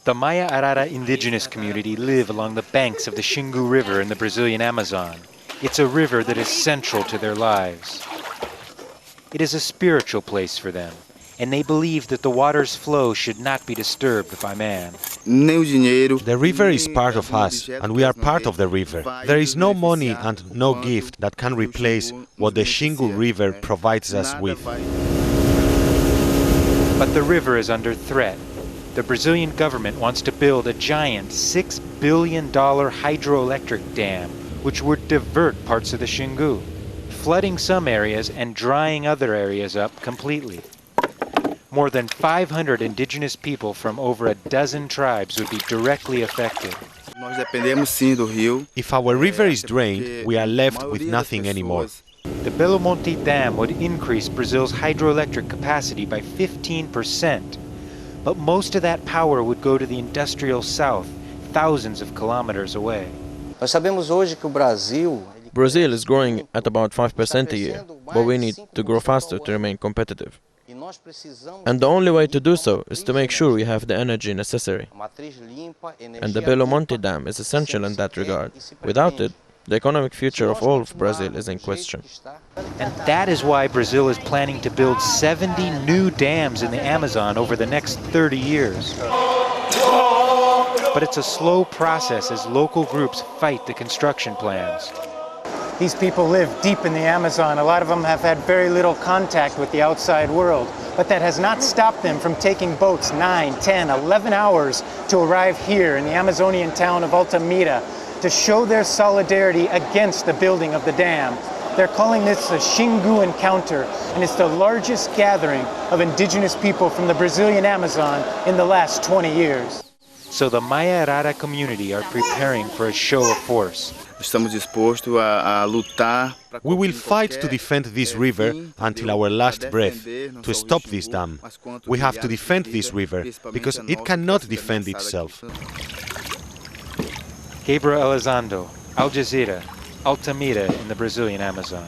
The Maya Arara indigenous community live along the banks of the Xingu River in the Brazilian Amazon. It's a river that is central to their lives. It is a spiritual place for them, and they believe that the water's flow should not be disturbed by man. The river is part of us, and we are part of the river. There is no money and no gift that can replace what the Xingu River provides us with. But the river is under threat. The Brazilian government wants to build a giant $6 billion hydroelectric dam, which would divert parts of the Xingu, flooding some areas and drying other areas up completely. More than 500 indigenous people from over a dozen tribes would be directly affected. If our river is drained, we are left with nothing anymore. The Belo Monte Dam would increase Brazil's hydroelectric capacity by 15%. But most of that power would go to the industrial south, thousands of kilometers away. Brazil is growing at about 5% a year, but we need to grow faster to remain competitive. And the only way to do so is to make sure we have the energy necessary. And the Belo Monte Dam is essential in that regard. Without it, the economic future of all of Brazil is in question. And that is why Brazil is planning to build 70 new dams in the Amazon over the next 30 years. But it's a slow process as local groups fight the construction plans. These people live deep in the Amazon. A lot of them have had very little contact with the outside world, but that has not stopped them from taking boats 9, 10, 11 hours to arrive here in the Amazonian town of Altamira to show their solidarity against the building of the dam. They're calling this the Xingu Encounter, and it's the largest gathering of indigenous people from the Brazilian Amazon in the last 20 years. So the Maya Arara community are preparing for a show of force. We will fight to defend this river until our last breath, to stop this dam. We have to defend this river because it cannot defend itself. Gabriel Elizondo, Al Jazeera, Altamira in the Brazilian Amazon.